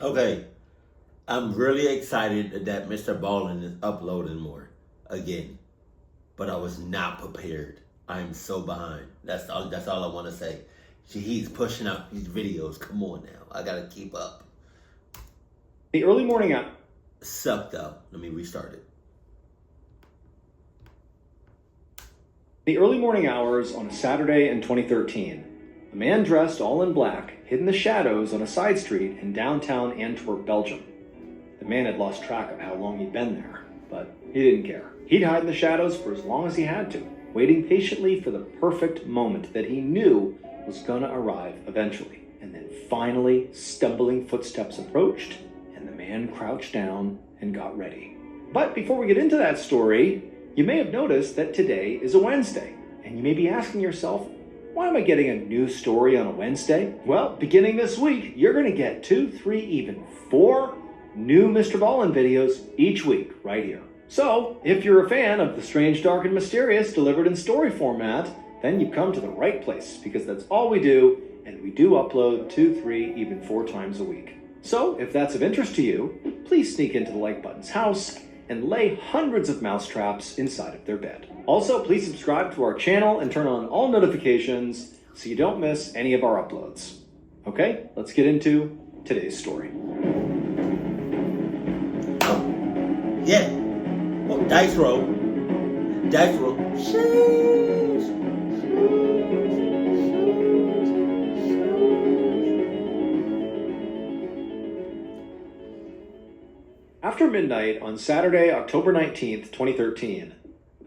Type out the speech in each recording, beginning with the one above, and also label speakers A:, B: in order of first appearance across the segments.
A: Okay, I'm really excited that Mr. Ballin is uploading more again, but I was not prepared. I am so behind. That's all I want to say. He's pushing out these videos. Come on now, I gotta keep up.
B: The early morning hours.
A: Sucked up. Let me restart it.
B: The early morning hours on a Saturday in 2013, a man dressed all in black hid in the shadows on a side street in downtown Antwerp, Belgium. The man had lost track of how long he'd been there, but he didn't care. He'd hide in the shadows for as long as he had to, waiting patiently for the perfect moment that he knew was gonna arrive eventually. And then finally, stumbling footsteps approached, and the man crouched down and got ready. But before we get into that story, you may have noticed that today is a Wednesday, and you may be asking yourself, why am I getting a new story on a Wednesday? Well, beginning this week, you're going to get 2, 3, even 4 new Mr. Ballin videos each week right here. So, if you're a fan of the strange, dark, and mysterious delivered in story format, then you've come to the right place, because that's all we do, and we do upload 2, 3, even 4 times a week. So, if that's of interest to you, please sneak into the like button's house and lay hundreds of mouse traps inside of their bed. Also, please subscribe to our channel and turn on all notifications so you don't miss any of our uploads. Okay, let's get into today's story.
A: Yeah. Oh, dice roll. Dice roll.
B: After midnight on Saturday, October 19th, 2013,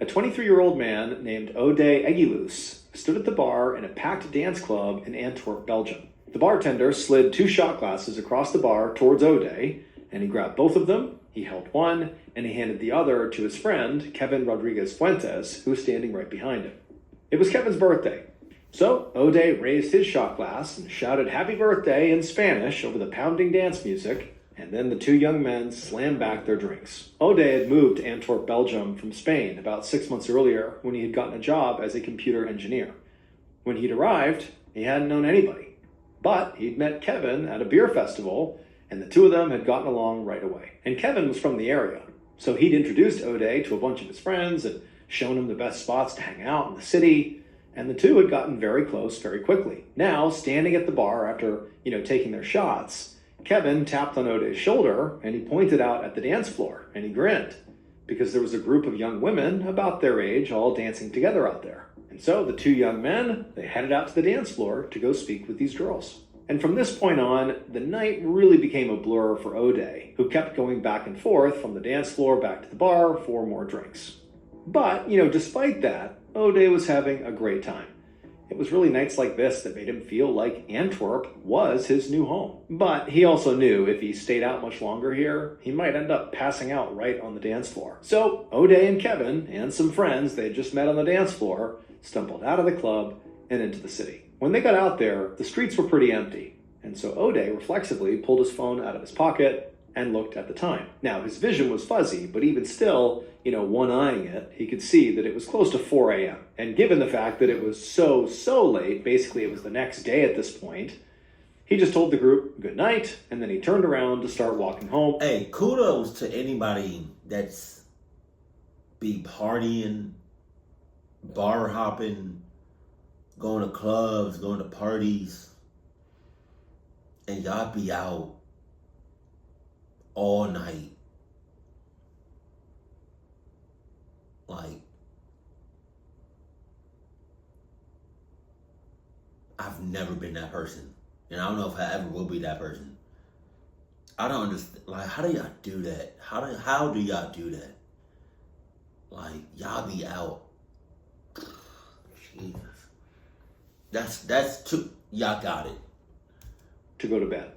B: a 23-year-old man named Hodei Egilus stood at the bar in a packed dance club in Antwerp, Belgium. The bartender slid 2 shot glasses across the bar towards Hodei, and he grabbed both of them, he held one, and he handed the other to his friend, Kevin Rodriguez Fuentes, who was standing right behind him. It was Kevin's birthday. So Hodei raised his shot glass and shouted happy birthday in Spanish over the pounding dance music, and then the 2 young men slammed back their drinks. Hodei had moved to Antwerp, Belgium from Spain about 6 months earlier when he had gotten a job as a computer engineer. When he'd arrived, he hadn't known anybody. But he'd met Kevin at a beer festival, and the 2 of them had gotten along right away. And Kevin was from the area, so he'd introduced Hodei to a bunch of his friends and shown him the best spots to hang out in the city, and the 2 had gotten very close very quickly. Now, standing at the bar after, taking their shots, Kevin tapped on Hodei's shoulder, and he pointed out at the dance floor, and he grinned, because there was a group of young women about their age all dancing together out there. And so the 2 young men, they headed out to the dance floor to go speak with these girls. And from this point on, the night really became a blur for Hodei, who kept going back and forth from the dance floor back to the bar for more drinks. But, despite that, Hodei was having a great time. It was really nights like this that made him feel like Antwerp was his new home. But he also knew if he stayed out much longer here, he might end up passing out right on the dance floor. So Hodei and Kevin and some friends they had just met on the dance floor stumbled out of the club and into the city. When they got out there, the streets were pretty empty. And so Hodei reflexively pulled his phone out of his pocket and looked at the time. Now, his vision was fuzzy, but even still, one-eyeing it, he could see that it was close to 4 a.m. And given the fact that it was so late, basically it was the next day at this point, he just told the group good night, and then he turned around to start walking home.
A: Hey, kudos to anybody that's be partying, bar hopping, going to clubs, going to parties, and y'all be out all night. Like, I've never been that person. And I don't know if I ever will be that person. I don't understand. Like, how do y'all do that? How do y'all do that? Like, y'all be out. Jesus. That's too, y'all got it.
B: To go to bed.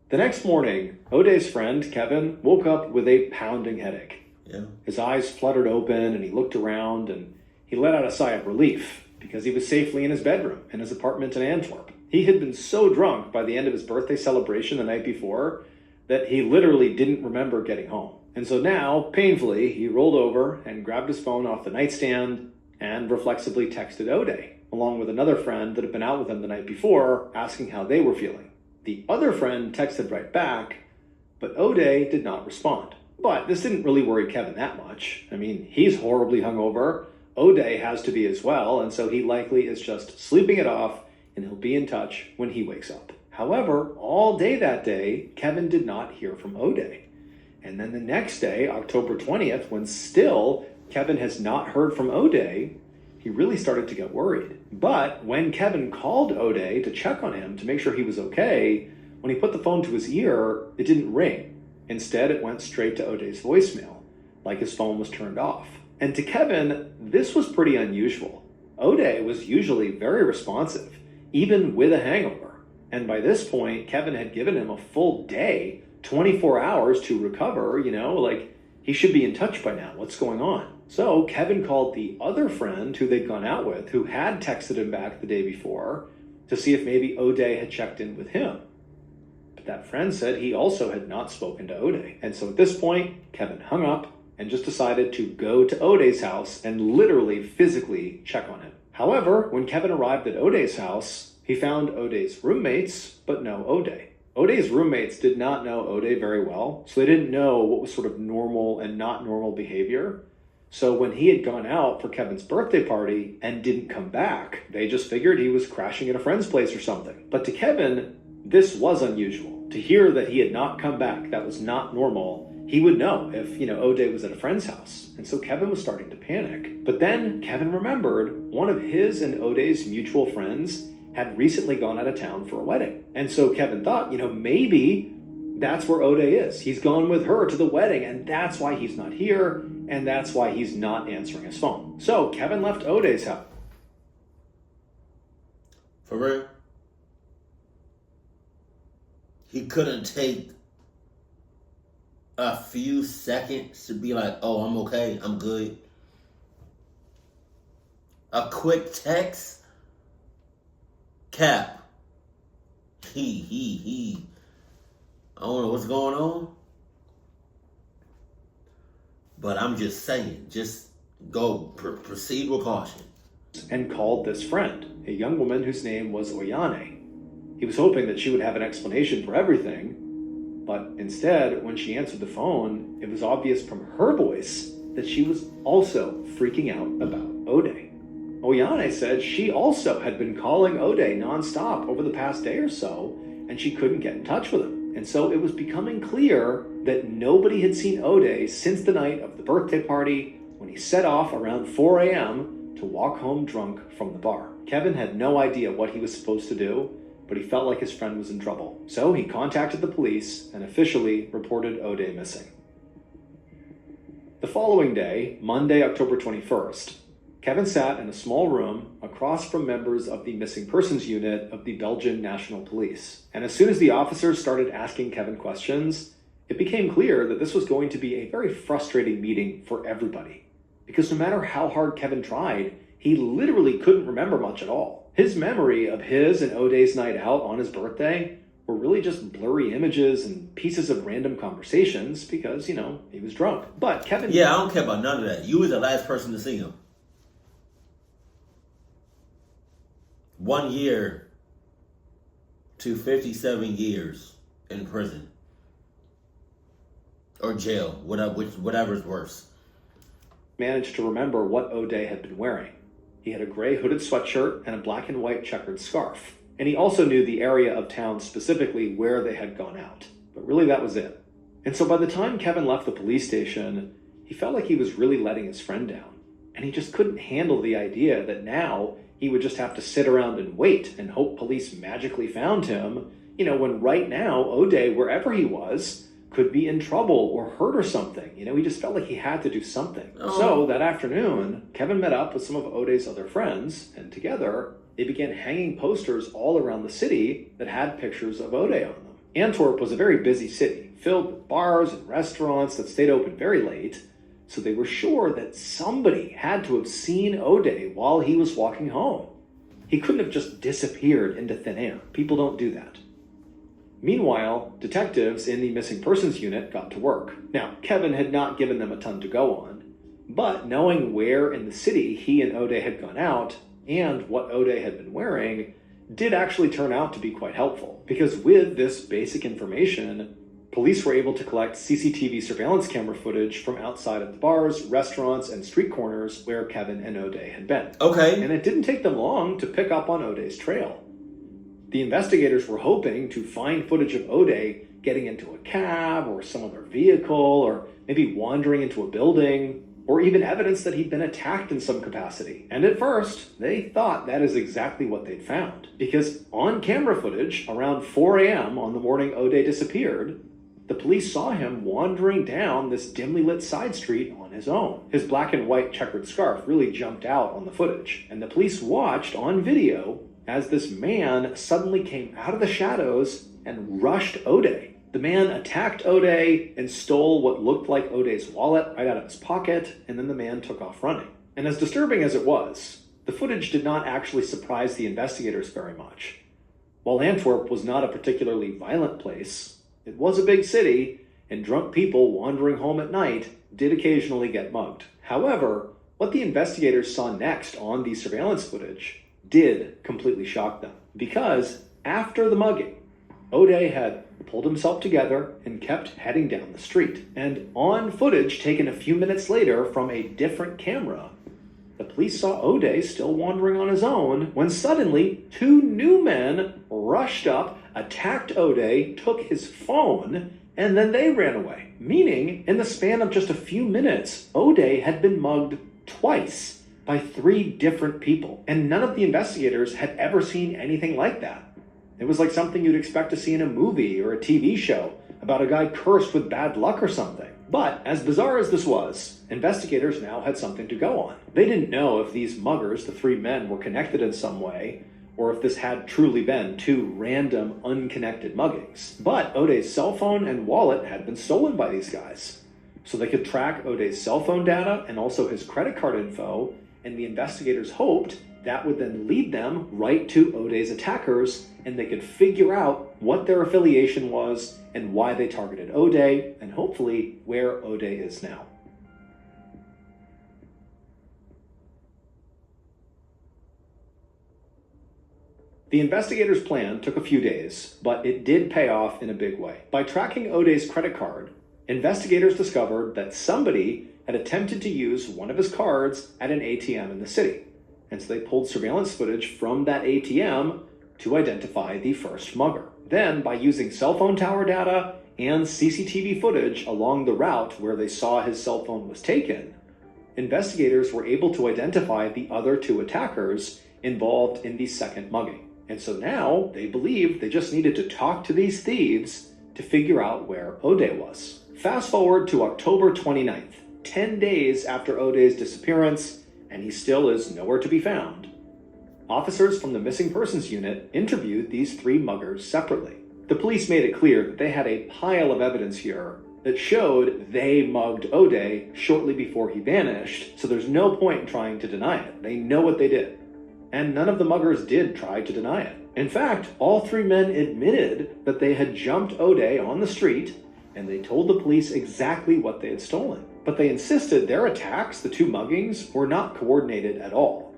B: The next morning, Hodei's friend, Kevin, woke up with a pounding headache.
A: Yeah.
B: His eyes fluttered open and he looked around and he let out a sigh of relief because he was safely in his bedroom in his apartment in Antwerp. He had been so drunk by the end of his birthday celebration the night before that he literally didn't remember getting home. And so now, painfully, he rolled over and grabbed his phone off the nightstand and reflexively texted Hodei, along with another friend that had been out with him the night before, asking how they were feeling. The other friend texted right back, but Hodei did not respond. But this didn't really worry Kevin that much. I mean, he's horribly hungover. Hodei has to be as well, and so he likely is just sleeping it off, and he'll be in touch when he wakes up. However, all day that day, Kevin did not hear from Hodei. And then the next day, October 20th, when still Kevin has not heard from Hodei, he really started to get worried. But when Kevin called Hodei to check on him to make sure he was okay, when he put the phone to his ear, it didn't ring. Instead, it went straight to Hodei's voicemail, like his phone was turned off. And to Kevin, this was pretty unusual. Hodei was usually very responsive, even with a hangover. And by this point, Kevin had given him a full day, 24 hours to recover, like he should be in touch by now. What's going on? So Kevin called the other friend who they'd gone out with, who had texted him back the day before, to see if maybe Hodei had checked in with him. But that friend said he also had not spoken to Hodei. And so at this point, Kevin hung up and just decided to go to Hodei's house and literally physically check on him. However, when Kevin arrived at Hodei's house, he found Hodei's roommates, but no Hodei. Hodei's roommates did not know Hodei very well, so they didn't know what was sort of normal and not normal behavior. So when he had gone out for Kevin's birthday party and didn't come back, they just figured he was crashing at a friend's place or something. But to Kevin, this was unusual. To hear that he had not come back, that was not normal. He would know if, Hodei was at a friend's house. And so Kevin was starting to panic. But then Kevin remembered one of his and Hodei's mutual friends had recently gone out of town for a wedding. And so Kevin thought, maybe that's where Hodei is. He's gone with her to the wedding, and that's why he's not here, and that's why he's not answering his phone. So Kevin left Hodei's house.
A: For real? He couldn't take a few seconds to be like, oh, I'm okay, I'm good. A quick text? Cap. He. I don't know what's going on. But I'm just saying, just go proceed with caution.
B: And called this friend, a young woman whose name was Oyane. He was hoping that she would have an explanation for everything, but instead, when she answered the phone, it was obvious from her voice that she was also freaking out about Hodei. Oyane said she also had been calling Hodei nonstop over the past day or so, and she couldn't get in touch with him. And so it was becoming clear that nobody had seen Hodei since the night of the birthday party when he set off around 4 a.m. to walk home drunk from the bar. Kevin had no idea what he was supposed to do, but he felt like his friend was in trouble. So he contacted the police and officially reported Hodei missing. The following day, Monday, October 21st, Kevin sat in a small room across from members of the Missing Persons Unit of the Belgian National Police. And as soon as the officers started asking Kevin questions, it became clear that this was going to be a very frustrating meeting for everybody. Because no matter how hard Kevin tried, he literally couldn't remember much at all. His memory of his and Hodei's night out on his birthday were really just blurry images and pieces of random conversations because, he was drunk. But Kevin...
A: Yeah, I don't care about none of that. You were the last person to see him. 1 year to 57 years in prison or jail, whatever's worse.
B: Managed to remember what Hodei had been wearing. He had a gray hooded sweatshirt and a black and white checkered scarf. And he also knew the area of town specifically where they had gone out. But really that was it. And so by the time Kevin left the police station, he felt like he was really letting his friend down. And he just couldn't handle the idea that now he would just have to sit around and wait and hope police magically found him, when right now, Hodei, wherever he was, could be in trouble or hurt or something. He just felt like he had to do something. Oh. So that afternoon, Kevin met up with some of Hodei's other friends, and together, they began hanging posters all around the city that had pictures of Hodei on them. Antwerp was a very busy city, filled with bars and restaurants that stayed open very late, so they were sure that somebody had to have seen Hodei while he was walking home. He couldn't have just disappeared into thin air. People don't do that. Meanwhile, detectives in the Missing Persons Unit got to work. Now, Kevin had not given them a ton to go on, but knowing where in the city he and Hodei had gone out and what Hodei had been wearing did actually turn out to be quite helpful, because with this basic information, police were able to collect CCTV surveillance camera footage from outside of the bars, restaurants, and street corners where Kevin and Hodei had been.
A: Okay.
B: And it didn't take them long to pick up on Hodei's trail. The investigators were hoping to find footage of Hodei getting into a cab or some other vehicle, or maybe wandering into a building, or even evidence that he'd been attacked in some capacity. And at first, they thought that is exactly what they'd found. Because on camera footage, around 4 a.m. on the morning Hodei disappeared, the police saw him wandering down this dimly lit side street on his own. His black and white checkered scarf really jumped out on the footage, and the police watched on video as this man suddenly came out of the shadows and rushed Hodei. The man attacked Hodei and stole what looked like Hodei's wallet right out of his pocket, and then the man took off running. And as disturbing as it was, the footage did not actually surprise the investigators very much. While Antwerp was not a particularly violent place, it was a big city, and drunk people wandering home at night did occasionally get mugged. However, what the investigators saw next on the surveillance footage did completely shock them. Because after the mugging, Hodei had pulled himself together and kept heading down the street. And on footage taken a few minutes later from a different camera, the police saw Hodei still wandering on his own when suddenly 2 new men rushed up, attacked Hodei, took his phone, and then they ran away. Meaning, in the span of just a few minutes, Hodei had been mugged twice by 3 different people. And none of the investigators had ever seen anything like that. It was like something you'd expect to see in a movie or a TV show about a guy cursed with bad luck or something. But as bizarre as this was, investigators now had something to go on. They didn't know if these muggers, the 3 men, were connected in some way, or if this had truly been 2 random, unconnected muggings. But Hodei's cell phone and wallet had been stolen by these guys. So they could track Hodei's cell phone data and also his credit card info, and the investigators hoped that would then lead them right to Hodei's attackers, and they could figure out what their affiliation was and why they targeted Hodei, and hopefully where Hodei is now. The investigators' plan took a few days, but it did pay off in a big way. By tracking Hodei's credit card, investigators discovered that somebody had attempted to use one of his cards at an ATM in the city. And so they pulled surveillance footage from that ATM to identify the first mugger. Then, by using cell phone tower data and CCTV footage along the route where they saw his cell phone was taken, investigators were able to identify the other 2 attackers involved in the second mugging. And so now they believed they just needed to talk to these thieves to figure out where Hodei was. Fast forward to October 29th, 10 days after Hodei's disappearance, and he still is nowhere to be found. Officers from the Missing Persons Unit interviewed these 3 muggers separately. The police made it clear that they had a pile of evidence here that showed they mugged Hodei shortly before he vanished, so there's no point in trying to deny it. They know what they did. And none of the muggers did try to deny it. In fact, all 3 men admitted that they had jumped Hodei on the street, and they told the police exactly what they had stolen. But they insisted their attacks, the 2 muggings, were not coordinated at all.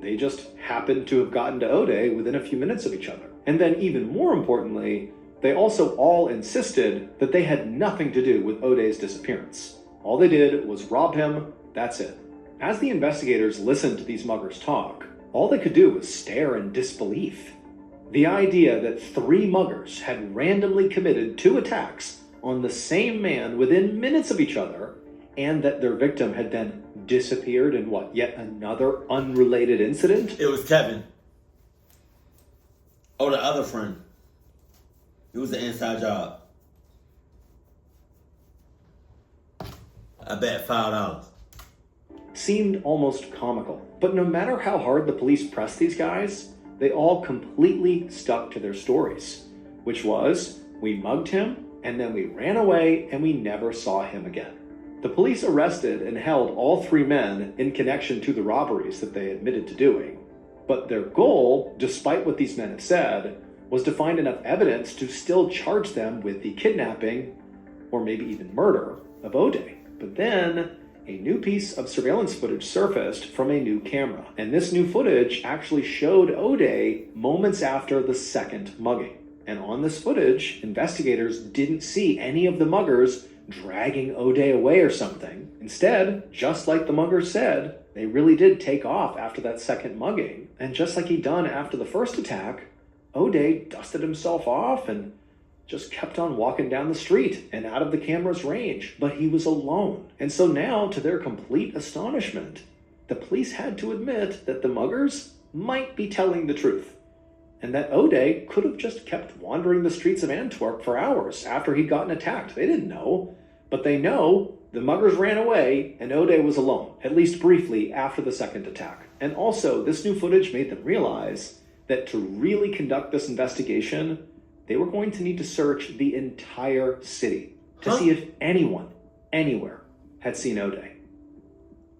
B: They just happened to have gotten to Hodei within a few minutes of each other. And then even more importantly, they also all insisted that they had nothing to do with Hodei's disappearance. All they did was rob him, that's it. As the investigators listened to these muggers talk, all they could do was stare in disbelief. The idea that 3 muggers had randomly committed 2 attacks on the same man within minutes of each other, and that their victim had then disappeared in yet another unrelated incident?
A: It was Kevin. Oh, the other friend. It was an inside job. I bet $5.
B: Seemed almost comical. But no matter how hard the police pressed these guys, they all completely stuck to their stories, which was, we mugged him, and then we ran away, and we never saw him again. The police arrested and held all 3 men in connection to the robberies that they admitted to doing. But their goal, despite what these men have said, was to find enough evidence to still charge them with the kidnapping, or maybe even murder, of Hodei. But then, a new piece of surveillance footage surfaced from a new camera. And this new footage actually showed Hodei moments after the second mugging. And on this footage, investigators didn't see any of the muggers dragging Hodei away or something. Instead, just like the muggers said, they really did take off after that second mugging. And just like he'd done after the first attack, Hodei dusted himself off and just kept on walking down the street and out of the camera's range, but he was alone. And so now, to their complete astonishment, the police had to admit that the muggers might be telling the truth, and that Hodei could have just kept wandering the streets of Antwerp for hours after he'd gotten attacked. They didn't know, but they know the muggers ran away and Hodei was alone, at least briefly after the second attack. And also, this new footage made them realize that to really conduct this investigation, they were going to need to search the entire city to see if anyone, anywhere, had seen Hodei.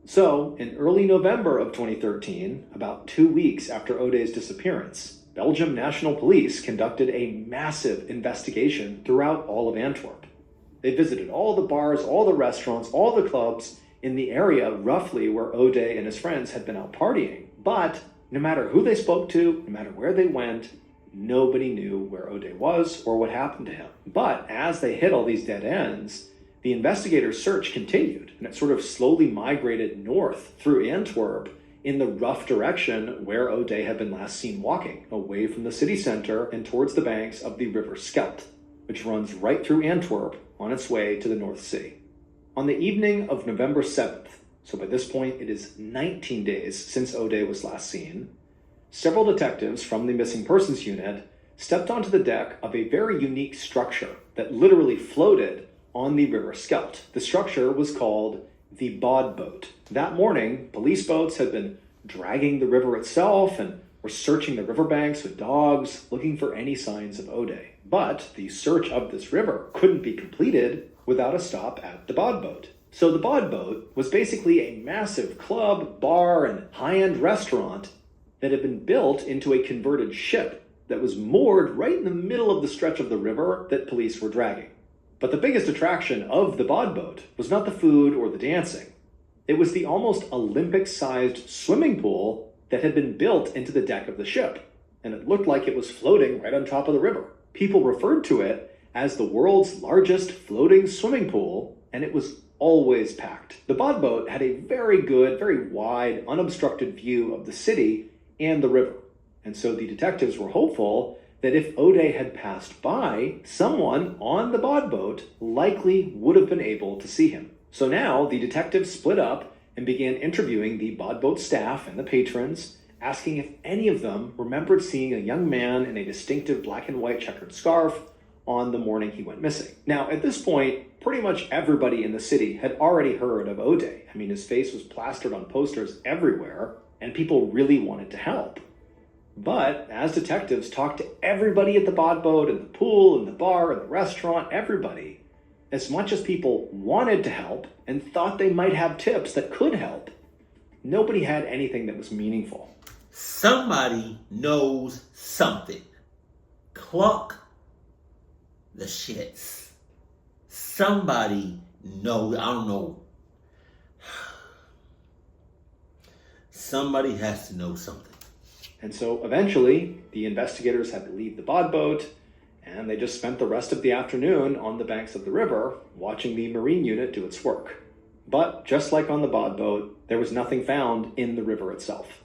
B: So, in early November of 2013, about 2 weeks after Hodei's disappearance, Belgium National Police conducted a massive investigation throughout all of Antwerp. They visited all the bars, all the restaurants, all the clubs in the area roughly where Hodei and his friends had been out partying. But no matter who they spoke to, no matter where they went, nobody knew where Hodei was or what happened to him. But as they hit all these dead ends, the investigators' search continued, and it sort of slowly migrated north through Antwerp in the rough direction where Hodei had been last seen walking, away from the city center and towards the banks of the River Scheldt, which runs right through Antwerp on its way to the North Sea. On the evening of November 7th, so by this point it is 19 days since Hodei was last seen, several detectives from the Missing Persons Unit stepped onto the deck of a very unique structure that literally floated on the River Scheldt. The structure was called the Bod Boat. That morning, police boats had been dragging the river itself and were searching the riverbanks with dogs, looking for any signs of Hodei. But the search of this river couldn't be completed without a stop at the Bod Boat. So the Bod Boat was basically a massive club, bar, and high-end restaurant that had been built into a converted ship that was moored right in the middle of the stretch of the river that police were dragging. But the biggest attraction of the Bod Boat was not the food or the dancing. It was the almost Olympic-sized swimming pool that had been built into the deck of the ship, and it looked like it was floating right on top of the river. People referred to it as the world's largest floating swimming pool, and it was always packed. The Bod Boat had a very good, very wide, unobstructed view of the city and the river. And so the detectives were hopeful that if Hodei had passed by, someone on the Bod Boat likely would have been able to see him. So now the detectives split up and began interviewing the Bod Boat staff and the patrons, asking if any of them remembered seeing a young man in a distinctive black and white checkered scarf on the morning he went missing. Now, at this point, pretty much everybody in the city had already heard of Hodei. I mean, his face was plastered on posters everywhere, and people really wanted to help. But as detectives talked to everybody at the Bod Boat and the pool and the bar and the restaurant, everybody, as much as people wanted to help and thought they might have tips that could help, nobody had anything that was meaningful.
A: Somebody knows something. Clock the shits. Somebody knows, I don't know. Somebody has to know something.
B: And so eventually, the investigators had to leave the Bod Boat, and they just spent the rest of the afternoon on the banks of the river, watching the Marine unit do its work. But just like on the Bod Boat, there was nothing found in the river itself.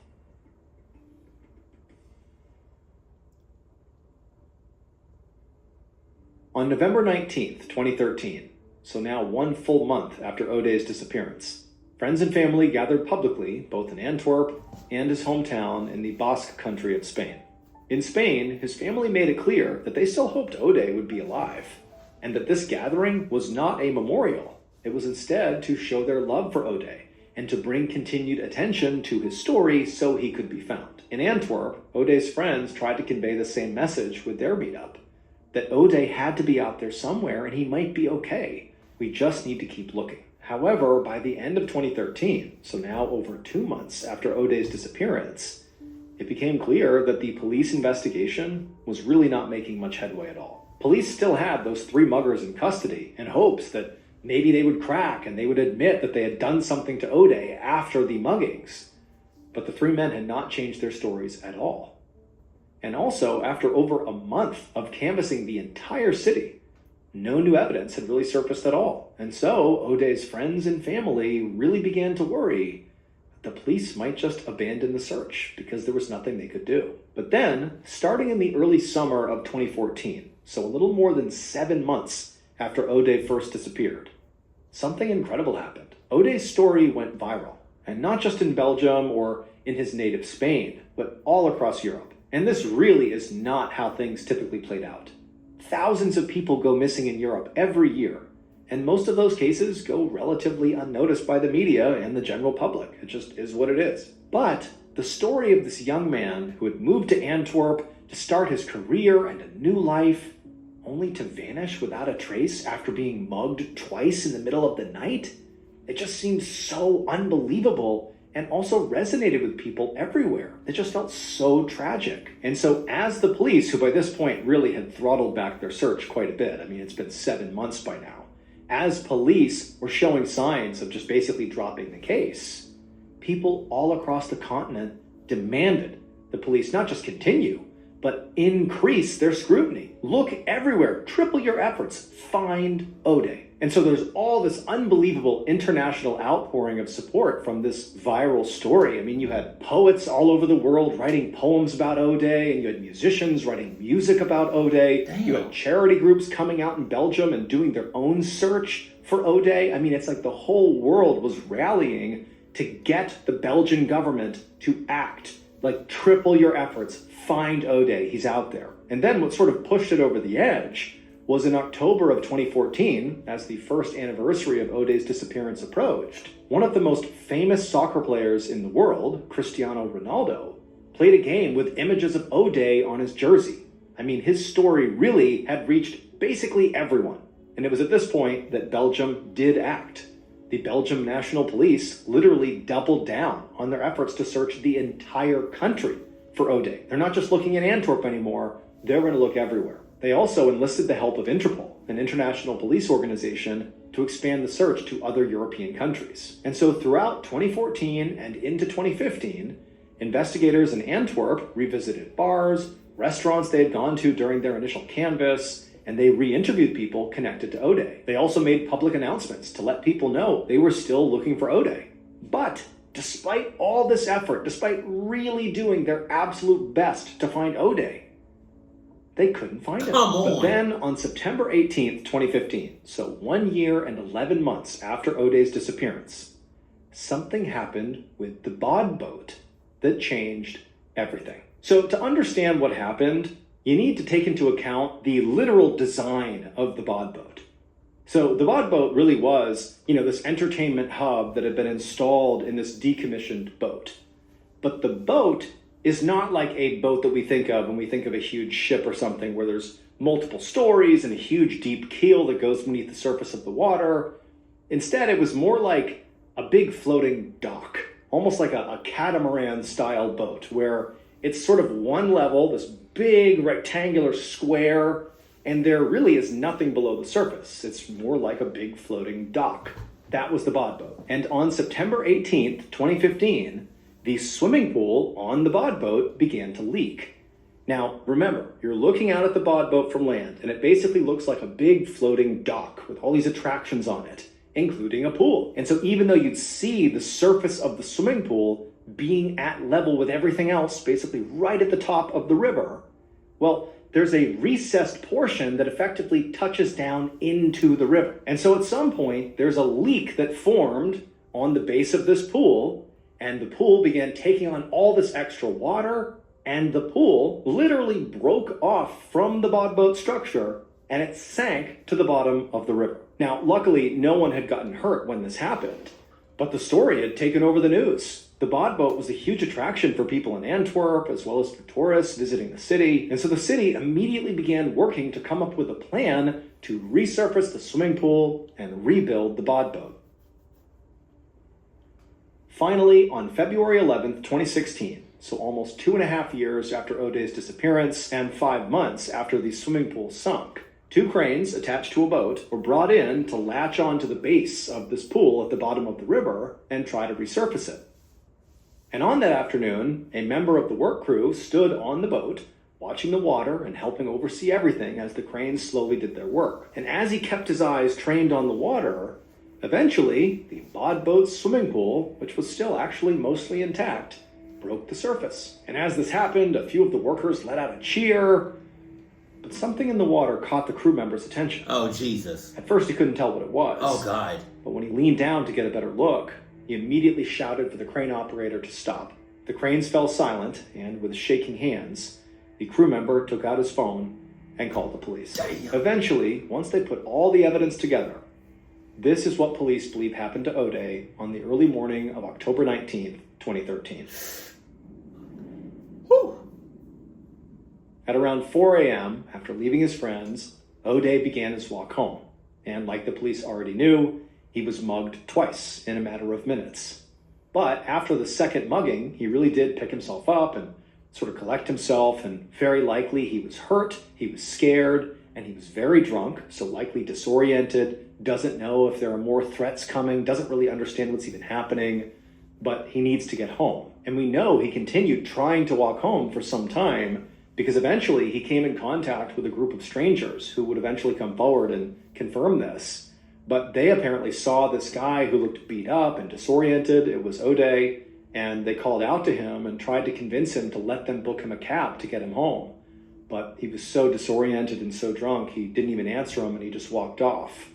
B: On November 19th, 2013, so now 1 full month after Hodei's disappearance, friends and family gathered publicly, both in Antwerp and his hometown in the Basque country of Spain. In Spain, his family made it clear that they still hoped Hodei would be alive, and that this gathering was not a memorial. It was instead to show their love for Hodei and to bring continued attention to his story so he could be found. In Antwerp, Hodei's friends tried to convey the same message with their meetup, that Hodei had to be out there somewhere and he might be okay. We just need to keep looking. However, by the end of 2013, so now over 2 months after Hodei's disappearance, it became clear that the police investigation was really not making much headway at all. Police still had those 3 muggers in custody in hopes that maybe they would crack and they would admit that they had done something to Hodei after the muggings. But the three men had not changed their stories at all. And also, after over a month of canvassing the entire city, no new evidence had really surfaced at all. And so Hodei's friends and family really began to worry that the police might just abandon the search because there was nothing they could do. But then, starting in the early summer of 2014, so a little more than 7 months after Hodei first disappeared, something incredible happened. Hodei's story went viral, and not just in Belgium or in his native Spain, but all across Europe. And this really is not how things typically played out. Thousands of people go missing in Europe every year, and most of those cases go relatively unnoticed by the media and the general public. It just is what it is. But the story of this young man who had moved to Antwerp to start his career and a new life, only to vanish without a trace after being mugged twice in the middle of the night, it just seemed so unbelievable and also resonated with people everywhere. It just felt so tragic. And so as the police, who by this point really had throttled back their search quite a bit, I mean, it's been 7 months by now, as police were showing signs of just basically dropping the case, people all across the continent demanded the police not just continue, but increase their scrutiny. Look everywhere, triple your efforts, find Hodei. And so there's all this unbelievable international outpouring of support from this viral story. I mean, you had poets all over the world writing poems about Hodei, and you had musicians writing music about Hodei.
A: Damn.
B: You had charity groups coming out in Belgium and doing their own search for Hodei. I mean, it's like the whole world was rallying to get the Belgian government to act. Like, triple your efforts, find Hodei, he's out there. And then what sort of pushed it over the edge was in October of 2014, as the first anniversary of Hodei's disappearance approached, one of the most famous soccer players in the world, Cristiano Ronaldo, played a game with images of Hodei on his jersey. I mean, his story really had reached basically everyone. And it was at this point that Belgium did act. The Belgium National Police literally doubled down on their efforts to search the entire country for Hodei. They're not just looking in Antwerp anymore, they're going to look everywhere. They also enlisted the help of Interpol, an international police organization, to expand the search to other European countries. And so throughout 2014 and into 2015, investigators in Antwerp revisited bars, restaurants they had gone to during their initial canvass, and they re-interviewed people connected to Hodei. They also made public announcements to let people know they were still looking for Hodei. But despite all this effort, despite really doing their absolute best to find Hodei, they couldn't find him. But then on September 18th, 2015, so 1 year and 11 months after Hodei's disappearance, something happened with the bod boat that changed everything. So to understand what happened, you need to take into account the literal design of the bod boat. So the bod boat really was, this entertainment hub that had been installed in this decommissioned boat. But the boat is not like a boat that we think of when we think of a huge ship or something where there's multiple stories and a huge deep keel that goes beneath the surface of the water. Instead, it was more like a big floating dock, almost like a catamaran-style boat, where it's sort of one level, this big rectangular square, and there really is nothing below the surface. It's more like a big floating dock. That was the bod boat. And on September 18th, 2015, the swimming pool on the bod boat began to leak. Now, remember, you're looking out at the bod boat from land, and it basically looks like a big floating dock with all these attractions on it, including a pool. And so even though you'd see the surface of the swimming pool being at level with everything else, basically right at the top of the river, well, there's a recessed portion that effectively touches down into the river. And so at some point, there's a leak that formed on the base of this pool, and the pool began taking on all this extra water, and the pool literally broke off from the bod boat structure, and it sank to the bottom of the river. Now, luckily, no one had gotten hurt when this happened, but the story had taken over the news. The bod boat was a huge attraction for people in Antwerp, as well as for tourists visiting the city, and so the city immediately began working to come up with a plan to resurface the swimming pool and rebuild the bod boat. Finally, on February 11th, 2016, so almost 2.5 years after Hodei's disappearance and 5 months after the swimming pool sunk, 2 cranes attached to a boat were brought in to latch onto the base of this pool at the bottom of the river and try to resurface it. And on that afternoon, a member of the work crew stood on the boat, watching the water and helping oversee everything as the cranes slowly did their work. And as he kept his eyes trained on the water, eventually the bod boat's swimming pool, which was still actually mostly intact, broke the surface. And as this happened, a few of the workers let out a cheer, but something in the water caught the crew member's attention.
A: Oh, Jesus.
B: At first he couldn't tell what it was.
A: Oh, God.
B: But when he leaned down to get a better look, he immediately shouted for the crane operator to stop. The cranes fell silent, and with shaking hands, the crew member took out his phone and called the police.
A: Damn.
B: Eventually, once they put all the evidence together, this is what police believe happened to Hodei on the early morning of October 19th, 2013.
A: Whew.
B: At around 4 a.m., after leaving his friends, Hodei began his walk home. And like the police already knew, he was mugged twice in a matter of minutes. But after the second mugging, he really did pick himself up and sort of collect himself, and very likely he was hurt, he was scared, and he was very drunk, so likely disoriented, doesn't know if there are more threats coming, doesn't really understand what's even happening, but he needs to get home. And we know he continued trying to walk home for some time, because eventually he came in contact with a group of strangers who would eventually come forward and confirm this. But they apparently saw this guy who looked beat up and disoriented. It was Hodei, and they called out to him and tried to convince him to let them book him a cab to get him home. But he was so disoriented and so drunk, he didn't even answer him, and he just walked off.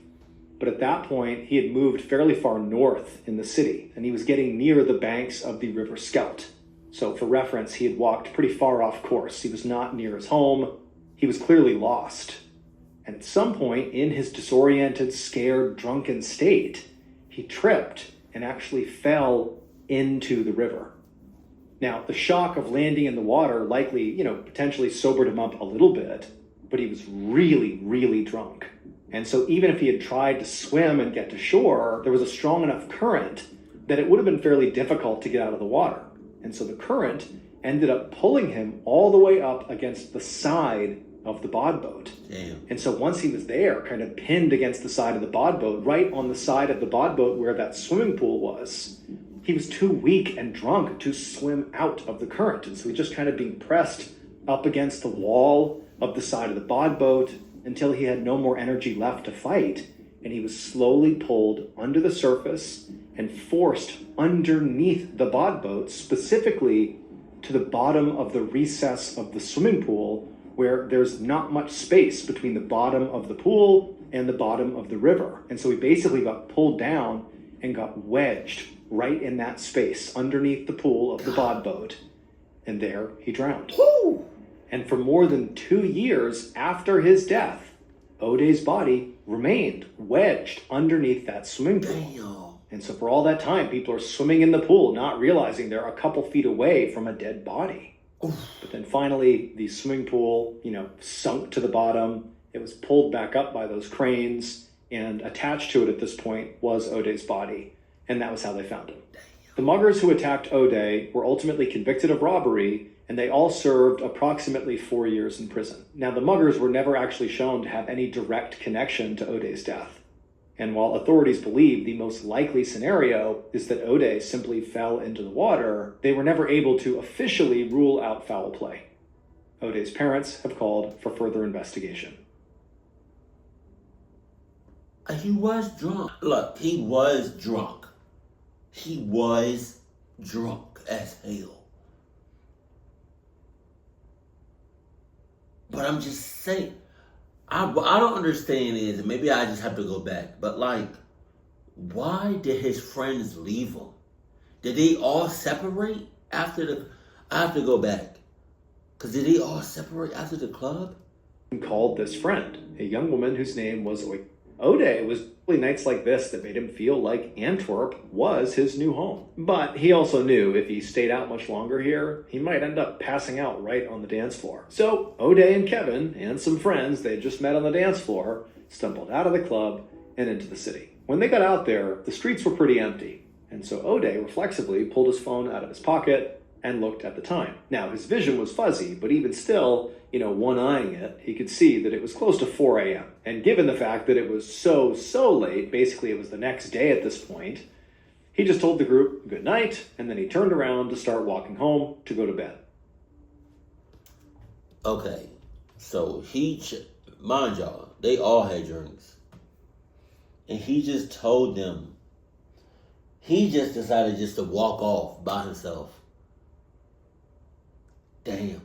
B: But at that point, he had moved fairly far north in the city, and he was getting near the banks of the River Scheldt. So for reference, he had walked pretty far off course. He was not near his home. He was clearly lost. And at some point in his disoriented, scared, drunken state, he tripped and actually fell into the river. Now, the shock of landing in the water likely, potentially sobered him up a little bit, but he was really, really drunk. And so even if he had tried to swim and get to shore, there was a strong enough current that it would have been fairly difficult to get out of the water. And so the current ended up pulling him all the way up against the side of the bod boat.
A: Damn.
B: And so once he was there, kind of pinned against the side of the bod boat, right on the side of the bod boat where that swimming pool was, he was too weak and drunk to swim out of the current. And so he just kind of being pressed up against the wall of the side of the bod boat until he had no more energy left to fight. And he was slowly pulled under the surface and forced underneath the bod boat, specifically to the bottom of the recess of the swimming pool, where there's not much space between the bottom of the pool and the bottom of the river. And so he basically got pulled down and got wedged right in that space underneath the pool of the bod boat. And there he drowned.
A: Woo!
B: And for more than 2 years after his death, Hodei's body remained wedged underneath that swimming pool.
A: Damn.
B: And so for all that time, people are swimming in the pool, not realizing they're a couple feet away from a dead body.
A: Oof.
B: But then finally, the swimming pool, sunk to the bottom. It was pulled back up by those cranes, and attached to it at this point was Hodei's body. And that was how they found him.
A: Damn.
B: The muggers who attacked Hodei were ultimately convicted of robbery, and they all served approximately 4 years in prison. Now, the muggers were never actually shown to have any direct connection to Hodei's death. And while authorities believe the most likely scenario is that Hodei simply fell into the water, they were never able to officially rule out foul play. Hodei's parents have called for further investigation.
A: He was drunk. Look, he was drunk. He was drunk as hell. But I'm just saying, I don't understand is, and maybe I just have to go back, but why did his friends leave him? Did they all separate after I have to go back. Because did they all separate after the club?
B: Called this friend, a young woman whose name was Hodei. It was really nights like this that made him feel like Antwerp was his new home. But he also knew if he stayed out much longer here, he might end up passing out right on the dance floor. So Hodei and Kevin and some friends they had just met on the dance floor stumbled out of the club and into the city. When they got out there, the streets were pretty empty. And so Hodei reflexively pulled his phone out of his pocket and looked at the time. Now, his vision was fuzzy, but even still, one-eyeing it, he could see that it was close to 4 a.m. And given the fact that it was so late, basically it was the next day at this point, he just told the group good night, and then he turned around to start walking home to go to bed.
A: Okay, so mind y'all, they all had drinks. And he just told them, he just decided just to walk off by himself. Damn.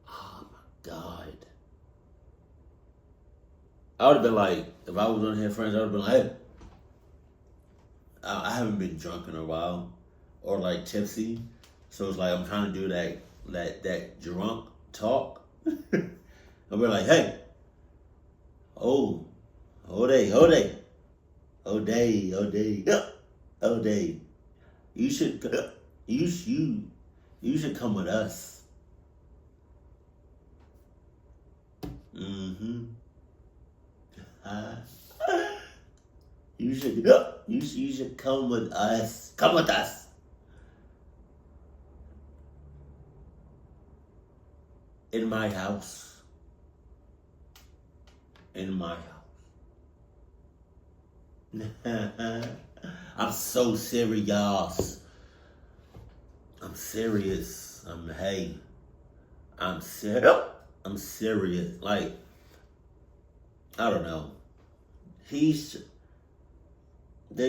A: Oh my God. I would have been like, if I was on here friends, I would have been like, hey, I haven't been drunk in a while. Or like tipsy. So it's like I'm trying to do that drunk talk. I'll be like, hey, Hodei. You should come with us. Mm-hmm. You should come with us. Come with us. In my house. I'm so serious. I'm serious. I'm serious. Like, I don't know. They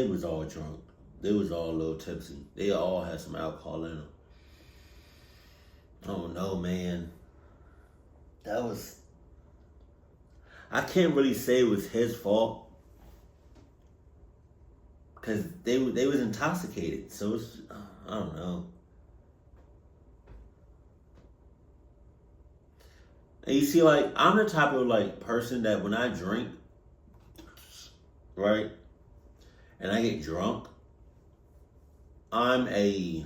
A: was all drunk. They was all a little tipsy. They all had some alcohol in them. Oh no, man. I can't really say it was his fault. Because they was intoxicated. So it's, I don't know. And you see, like, I'm the type of, like, person that when I drink, right, and I get drunk, I'm a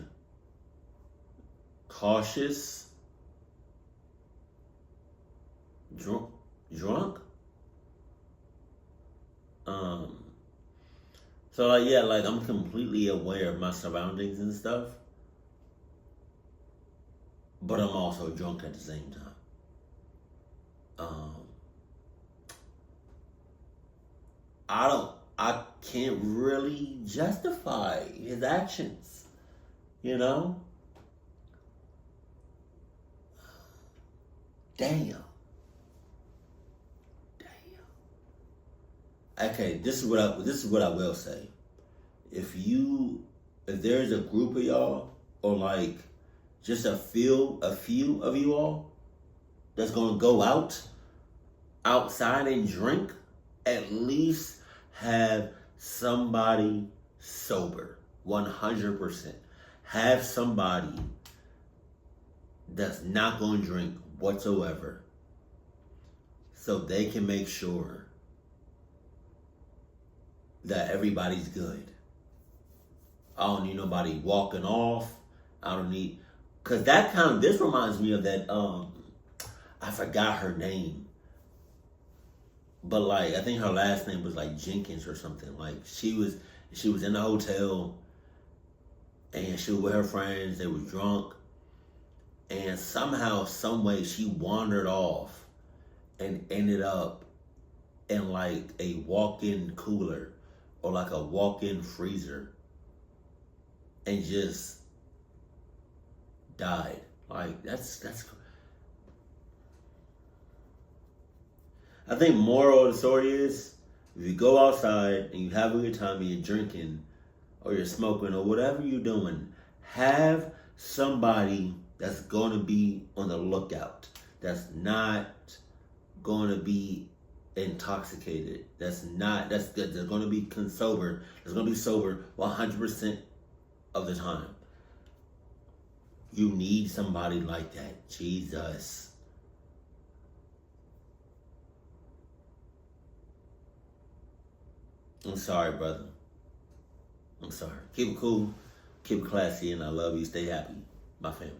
A: cautious drunk. So like, yeah, like I'm completely aware of my surroundings and stuff, but I'm also drunk at the same time. I can't really justify his actions, you know? Damn. Okay, this is what I will say. If there's a group of y'all, or like just a few of you all that's gonna go outside and drink, at least have somebody sober, 100%. Have somebody that's not gonna drink whatsoever, so they can make sure that everybody's good. I don't need nobody walking off. I don't need, cause this reminds me of that, I forgot her name. But like, I think her last name was like Jenkins or something. Like she was in the hotel and she was with her friends, they were drunk. And somehow, some way she wandered off and ended up in like a walk-in cooler or like a walk-in freezer and just died. Like that's I think moral of the story is, if you go outside and you have a good time and you're drinking or you're smoking or whatever you're doing, have somebody that's going to be on the lookout, that's not going to be intoxicated, that's going to be sober, that's going to be sober 100% of the time. You need somebody like that. Jesus. I'm sorry, brother. I'm sorry. Keep it cool, keep it classy, and I love you. Stay happy. My family.